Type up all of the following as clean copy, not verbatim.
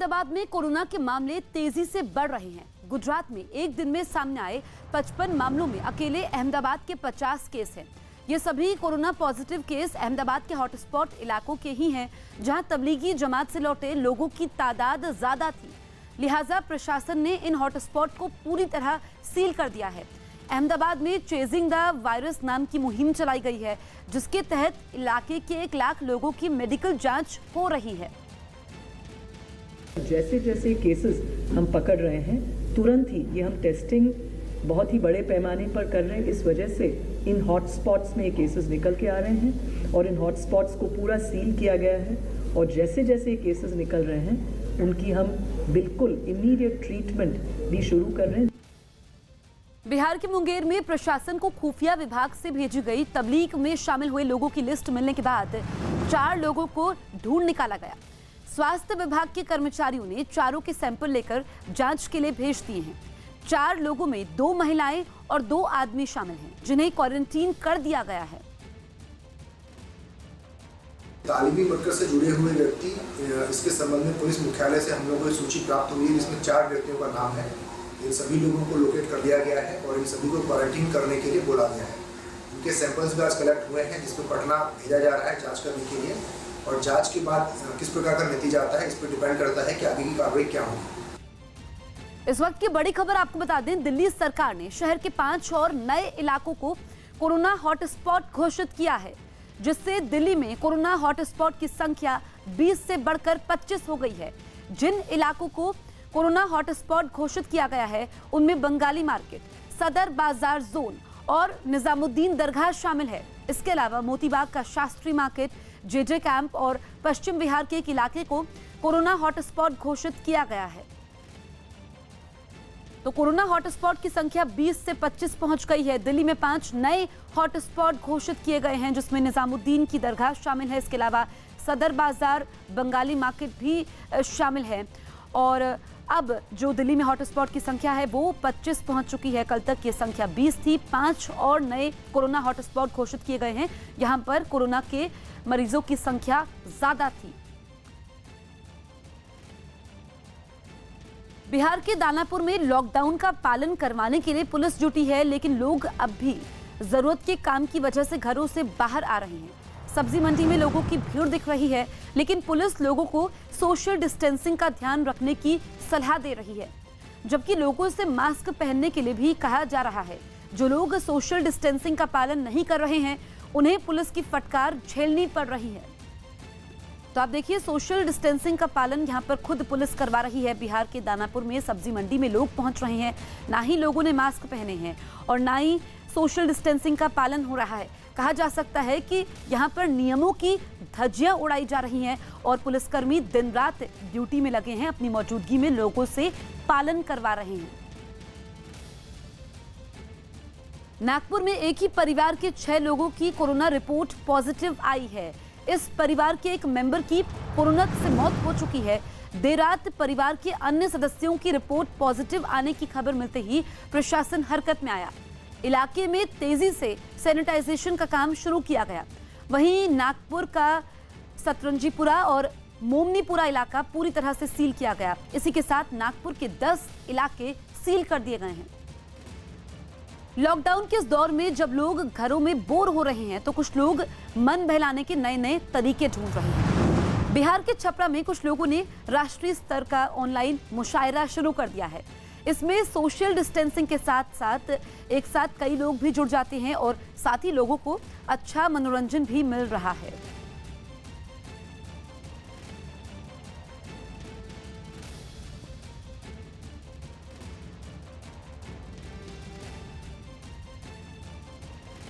अहमदाबाद में कोरोना के मामले तेजी से बढ़ रहे हैं। गुजरात में एक दिन में सामने आए 55 मामलों में अकेले अहमदाबाद के 50 केस हैं। ये सभी कोरोना पॉजिटिव केस अहमदाबाद के हॉटस्पॉट इलाकों के ही हैं, जहां तबलीगी जमात से लौटे लोगों की तादाद ज्यादा थी। लिहाजा प्रशासन ने इन हॉटस्पॉट को पूरी तरह सील कर दिया है। अहमदाबाद में चेजिंग द वायरस नाम की मुहिम चलाई गई है, जिसके तहत इलाके के 1 लाख लोगों की मेडिकल जांच हो रही है। जैसे जैसे केसेस हम पकड़ रहे हैं, तुरंत ही ये हम टेस्टिंग बहुत ही बड़े पैमाने पर कर रहे हैं। इस वजह से इन हॉटस्पॉट्स में केसेस निकल के आ रहे हैं और इन हॉटस्पॉट्स को पूरा सील किया गया है। और जैसे जैसे केसेस निकल रहे हैं, उनकी हम बिल्कुल इमीडिएट ट्रीटमेंट भी शुरू कर रहे हैं। बिहार के मुंगेर में प्रशासन को खुफिया विभाग से भेजी गई तबलीग में शामिल हुए लोगों की लिस्ट मिलने के बाद 4 लोगों को ढूंढ निकाला गया। स्वास्थ्य विभाग के कर्मचारियों ने चारों के सैंपल लेकर जांच के लिए भेज दिए हैं। 4 लोगों में 2 महिलाएं और 2 आदमी शामिल हैं, जिन्हें क्वारंटीन कर दिया गया है। तालीमी मरकज से जुड़े हुए व्यक्ति, इसके संबंध में पुलिस मुख्यालय से हम लोगों को सूची प्राप्त हुई है, जिसमें 4 व्यक्तियों का नाम है। इन सभी लोगों को लोकेट कर दिया गया है और इन सभी को क्वारंटीन करने के लिए बोला गया है। उनके सैंपल्स भी आज कलेक्ट हुए हैं, जिसको पटना भेजा जा रहा है जांच करने के लिए। और जांच के बाद किस प्रकार का नतीजा आता है, इस पर डिपेंड करता है कि आगे की कार्रवाई क्या होगी। इस वक्त की बड़ी खबर आपको बता दें, दिल्ली सरकार ने शहर के 5 और नए इलाकों को कोरोना हॉटस्पॉट घोषित किया है, जिससे दिल्ली में कोरोना हॉटस्पॉट की संख्या 20 से बढ़कर 25 हो गई है। जिन इलाकों को कोरोना हॉटस्पॉट घोषित किया गया है, उनमें बंगाली मार्केट, सदर बाजार जोन और निजामुद्दीन दरगाह शामिल है। इसके अलावा मोतीबाग का शास्त्री मार्केट, जेजे कैंप और पश्चिम बिहार के एक इलाके को कोरोना हॉटस्पॉट घोषित किया गया है। तो कोरोना हॉटस्पॉट की संख्या 20 से 25 पहुंच गई है। दिल्ली में 5 नए हॉटस्पॉट घोषित किए गए हैं, जिसमें निजामुद्दीन की दरगाह शामिल है। इसके अलावा सदर बाजार, बंगाली मार्केट भी शामिल है। और अब जो दिल्ली में हॉटस्पॉट की संख्या है वो 25 पहुंच चुकी है। कल तक ये संख्या 20 थी। 5 और नए कोरोना हॉटस्पॉट घोषित किए गए हैं। यहां पर कोरोना के मरीजों की संख्या ज्यादा थी। बिहार के दानापुर में लॉकडाउन का पालन करवाने के लिए पुलिस जुटी है, लेकिन लोग अब भी जरूरत के काम की वजह से घरों से बाहर आ रहे हैं। सब्जी मंडी में लोगों की भीड़ दिख रही है, लेकिन पुलिस लोगों को सोशल डिस्टेंसिंग का ध्यान रखने की सलाह दे रही है, जबकि लोगों से मास्क पहनने के लिए भी कहा जा रहा है। जो लोग सोशल डिस्टेंसिंग का पालन नहीं कर रहे हैं, उन्हें पुलिस की फटकार झेलनी पड़ रही है। तो आप देखिए, सोशल डिस्टेंसिंग का पालन यहाँ पर खुद पुलिस करवा रही है। बिहार के दानापुर में सब्जी मंडी में लोग पहुंच रहे हैं, ना ही लोगों ने मास्क पहने हैं और ना ही सोशल डिस्टेंसिंग का पालन हो रहा है। कहा जा सकता है कि यहाँ पर नियमों की धज्जियां उड़ाई जा रही हैं और पुलिसकर्मी दिन रात ड्यूटी में लगे हैं, अपनी मौजूदगी में लोगों से पालन करवा रहे हैं। नागपुर में एक ही परिवार के 6 लोगों की कोरोना रिपोर्ट पॉजिटिव आई है। इस परिवार के एक मेंबर की कोरोना से मौत हो चुकी है। देर रात परिवार के अन्य सदस्यों की रिपोर्ट पॉजिटिव आने की खबर मिलते ही प्रशासन हरकत में आया। इलाके में तेजी से सैनिटाइजेशन का काम शुरू किया गया। वहीं नागपुर का सतरंजीपुरा और मोमनीपुरा इलाका पूरी तरह से सील किया गया। इसी के साथ नागपुर के 10 इलाके सील कर दिए गए हैं। लॉकडाउन के इस दौर में जब लोग घरों में बोर हो रहे हैं, तो कुछ लोग मन बहलाने के नए नए तरीके ढूंढ रहे हैं। बिहार के छपरा में कुछ लोगों ने राष्ट्रीय स्तर का ऑनलाइन मुशायरा शुरू कर दिया है। इसमें सोशल डिस्टेंसिंग के साथ साथ एक साथ कई लोग भी जुड़ जाते हैं और साथ ही लोगों को अच्छा मनोरंजन भी मिल रहा है।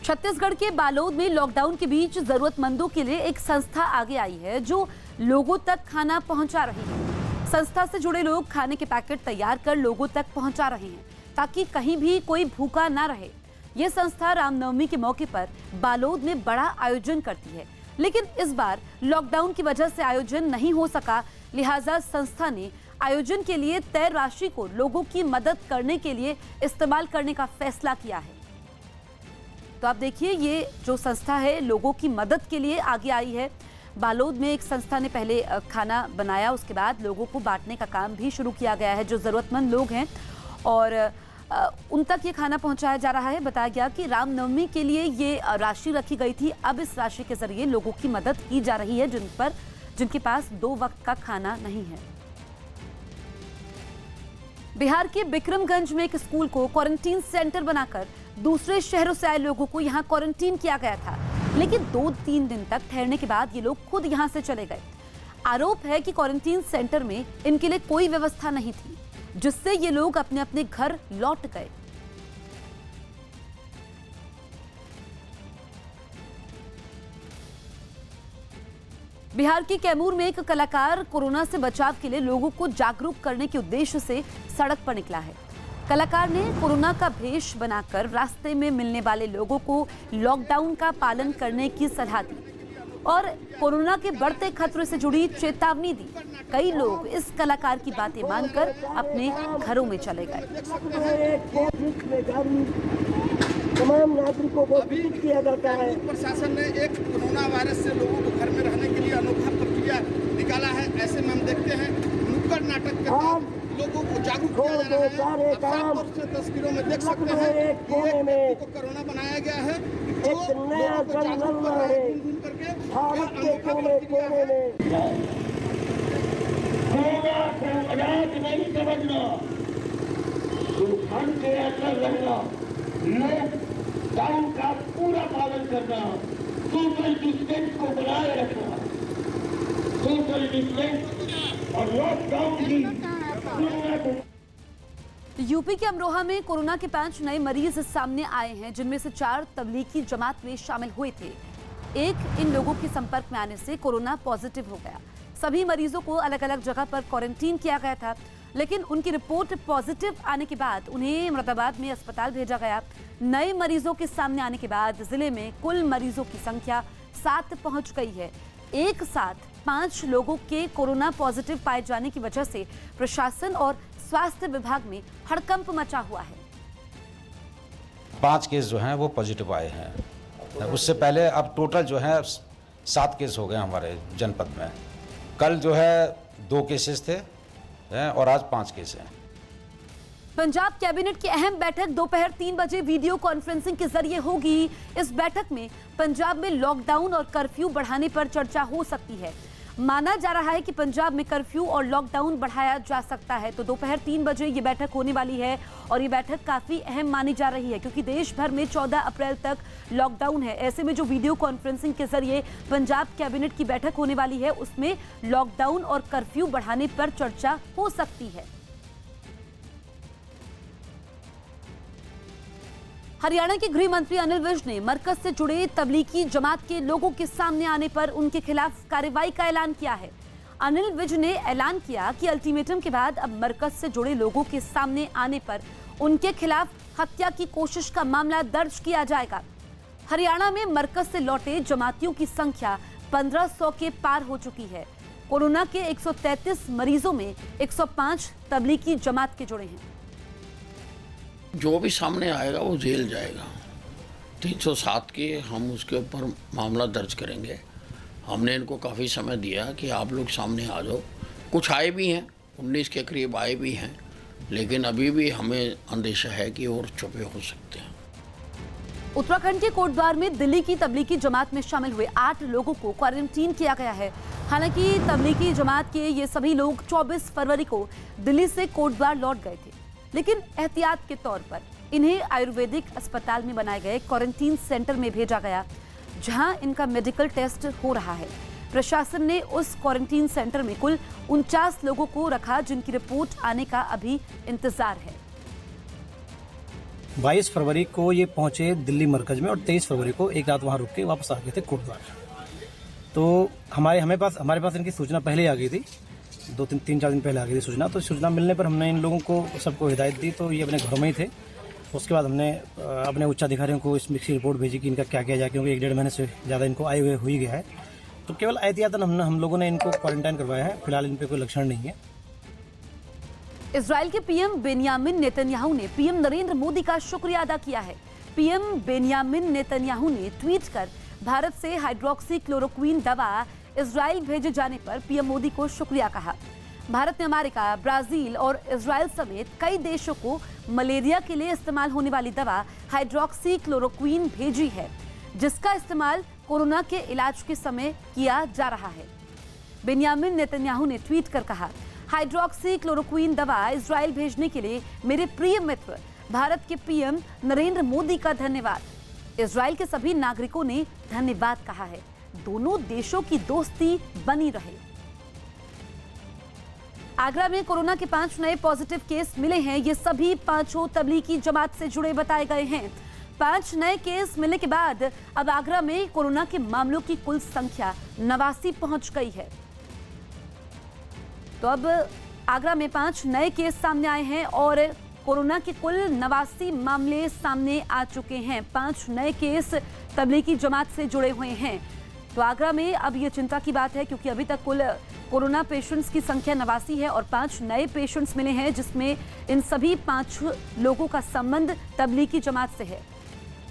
छत्तीसगढ़ के बालोद में लॉकडाउन के बीच जरूरतमंदों के लिए एक संस्था आगे आई है, जो लोगों तक खाना पहुंचा रही है। संस्था से जुड़े लोग खाने के पैकेट तैयार कर लोगों तक पहुंचा रहे हैं, ताकि कहीं भी कोई भूखा ना रहे। यह संस्था रामनवमी के मौके पर बालोद में बड़ा आयोजन करती है, लेकिन इस बार लॉकडाउन की वजह से आयोजन नहीं हो सका। लिहाजा संस्था ने आयोजन के लिए तय राशि को लोगों की मदद करने के लिए इस्तेमाल करने का फैसला किया है। तो आप देखिए, ये जो संस्था है लोगों की मदद के लिए आगे आई है। बालोद में एक संस्था ने पहले खाना बनाया, उसके बाद लोगों को बांटने का काम भी शुरू किया गया है। जो ज़रूरतमंद लोग हैं और उन तक ये खाना पहुंचाया जा रहा है। बताया गया कि रामनवमी के लिए ये राशि रखी गई थी। अब इस राशि के जरिए लोगों की मदद की जा रही है जिनके पास 2 वक्त का खाना नहीं है। बिहार के बिक्रमगंज में एक स्कूल को क्वारंटीन सेंटर बनाकर दूसरे शहरों से आए लोगों को यहां क्वारंटीन किया गया था, लेकिन 2-3 दिन तक ठहरने के बाद ये लोग खुद यहां से चले गए। आरोप है कि क्वारंटीन सेंटर में इनके लिए कोई व्यवस्था नहीं थी, जिससे ये लोग अपने अपने घर लौट गए। बिहार के कैमूर में एक कलाकार कोरोना से बचाव के लिए लोगों को जागरूक करने के उद्देश्य से सड़क पर निकला है। कलाकार ने कोरोना का भेष बनाकर रास्ते में मिलने वाले लोगों को लॉकडाउन का पालन करने की सलाह दी और कोरोना के बढ़ते खतरे से जुड़ी चेतावनी दी। कई लोग इस कलाकार की बातें मानकर अपने घरों में चले गए। तमाम नागरिकों को सूचित किया जाता है। प्रशासन ने एक कोरोना वायरस से लोगों को घर में रहने के लिए अनोखा प्रक्रिया निकाला है। ऐसे में हम देखते हैं नुक्कड़ नाटक के तहत लोगों को जागरूक किया जा रहा है। आप साफ तौर से तस्वीरों में देख सकते हैं कि एक व्यक्ति को कोरोना बनाया गया है, जो लोगों को जागरूक कर रहा है ढूंढ करके भारत के कोने में कोरोना को अनाज नहीं समझना, तूफान के असर लगना, लॉकडाउन का पूरा पालन करना, सोशल डिस्टेंस को बनाए रखना, सोशल डिस्टेंस और लॉकडाउन की यूपी के अमरोहा में कोरोना के 5 नए मरीज सामने आए हैं, जिनमें से 4 तबलीगी जमात में शामिल हुए थे। एक इन लोगों के संपर्क में आने से कोरोना पॉजिटिव हो गया। सभी मरीजों को अलग अलग जगह पर क्वारंटीन किया गया था, लेकिन उनकी रिपोर्ट पॉजिटिव आने के बाद उन्हें मुरादाबाद में अस्पताल भेजा गया। नए मरीजों के सामने आने के बाद जिले में कुल मरीजों की संख्या 7 पहुंच गई है। एक साथ 5 लोगों के कोरोना पॉजिटिव पाए जाने की वजह से प्रशासन और स्वास्थ्य विभाग में हड़कंप मचा हुआ है। 5 केस जो हैं वो पॉजिटिव आए हैं। उससे पहले अब टोटल जो है 7 केस हो गए हमारे जनपद में। कल जो है 2 केसेस थे और आज 5 केस हैं। पंजाब कैबिनेट की अहम बैठक दोपहर 3 बजे वीडियो कॉन्फ्रेंसिंग के जरिए होगी। इस बैठक में पंजाब में लॉकडाउन और कर्फ्यू बढ़ाने पर चर्चा हो सकती है। माना जा रहा है कि पंजाब में कर्फ्यू और लॉकडाउन बढ़ाया जा सकता है। तो दोपहर 3 बजे ये बैठक होने वाली है और ये बैठक काफी अहम मानी जा रही है, क्योंकि देश भर में 14 अप्रैल तक लॉकडाउन है। ऐसे में जो वीडियो कॉन्फ्रेंसिंग के जरिए पंजाब कैबिनेट की बैठक होने वाली है, उसमें लॉकडाउन और कर्फ्यू बढ़ाने पर चर्चा हो सकती है। हरियाणा के गृह मंत्री अनिल विज ने मरकज से जुड़े तबलीगी जमात के लोगों के सामने आने पर उनके खिलाफ कार्रवाई का ऐलान किया है। अनिल विज ने ऐलान किया कि अल्टीमेटम के बाद अब मरकज से जुड़े लोगों के सामने आने पर उनके खिलाफ हत्या की कोशिश का मामला दर्ज किया जाएगा। हरियाणा में मरकज से लौटे जमातियों की संख्या 1500 के पार हो चुकी है। कोरोना के 133 मरीजों में 105 तबलीगी जमात के जुड़े हैं। जो भी सामने आएगा वो जेल जाएगा। 307 के हम उसके ऊपर मामला दर्ज करेंगे। हमने इनको काफ़ी समय दिया कि आप लोग सामने आ जाओ। कुछ आए भी हैं, 19 के करीब आए भी हैं, लेकिन अभी भी हमें अंदेशा है कि और छुपे हो सकते हैं। उत्तराखंड के कोटद्वार में दिल्ली की तबलीगी जमात में शामिल हुए 8 लोगों को क्वारंटीन किया गया है। हालांकि तबलीगी जमात के ये सभी लोग 24 फरवरी को दिल्ली से कोटद्वार लौट गए थे, लेकिन एहतियात के तौर पर इन्हें आयुर्वेदिक अस्पताल में बनाए गए क्वारंटीन सेंटर में भेजा गया, जहां इनका मेडिकल टेस्ट हो रहा है। प्रशासन ने उस क्वारंटीन सेंटर में कुल 49 लोगों को रखा, जिनकी रिपोर्ट आने का अभी इंतजार है। 22 फरवरी को ये पहुंचे दिल्ली मरकज में और 23 फरवरी को एक रात वहां रुक के वापस आ गए थे कोटद्वार। तो हमारे पास इनकी सूचना पहले आ गई थी, 2-3-4 दिन पहले आ गई थी सूचना। तो सूचना मिलने पर हमने इन लोगों को सबको हिदायत दी, तो ये अपने घरों में ही थे। उसके बाद हमने अपने उच्चाधिकारियों को इसकी रिपोर्ट भेजी कि इनका क्या किया जाए, क्योंकि 1-1.5 महीने से ज़्यादा इनको आए हुए हो ही गया है। तो केवल एहतियातन हम लोगों ने इनको क्वारंटाइन करवाया है। फिलहाल इन पर कोई लक्षण नहीं है। इजराइल के पीएम बेनियामिन नेतन्याहू ने पीएम नरेंद्र मोदी का शुक्रिया अदा किया है। पीएम बेनियामिन नेतन्याहू ने ट्वीट कर भारत से हाइड्रोक्सी क्लोरोक्वीन दवा इजराइल भेजे जाने पर पीएम मोदी को शुक्रिया कहा। भारत ने अमेरिका, ब्राजील और इजराइल समेत कई देशों को मलेरिया के लिए इस्तेमाल होने वाली दवा हाइड्रोक्सी क्लोरोक्वीन भेजी है, जिसका इस्तेमाल कोरोना के इलाज के समय किया जा रहा है। बेंयामिन नेतन्याहू ने ट्वीट कर कहा, हाइड्रोक्सी क्लोरोक्वीन दवा इजराइल भेजने के लिए मेरे प्रिय मित्र भारत के पीएम नरेंद्र मोदी का धन्यवाद। इजराइल के सभी नागरिकों ने धन्यवाद कहा है। दोनों देशों की दोस्ती बनी रहे। आगरा में कोरोना के 5 नए पॉजिटिव केस मिले हैं। ये सभी 5 तबलीगी जमात से जुड़े बताए गए हैं। 5 नए केस मिलने के बाद अब आगरा में कोरोना के मामलों की कुल संख्या 89 पहुंच गई है। तो अब आगरा में 5 नए केस सामने आए हैं और कोरोना के कुल 89 मामले सामने आ चुके हैं। 5 नए केस तबलीगी जमात से जुड़े हुए हैं। तो आगरा में अब ये चिंता की बात है, क्योंकि अभी तक कुल कोरोना पेशेंट्स की संख्या 89 है और 5 नए पेशेंट्स मिले हैं, जिसमें इन सभी 5 लोगों का संबंध तबलीगी जमात से है।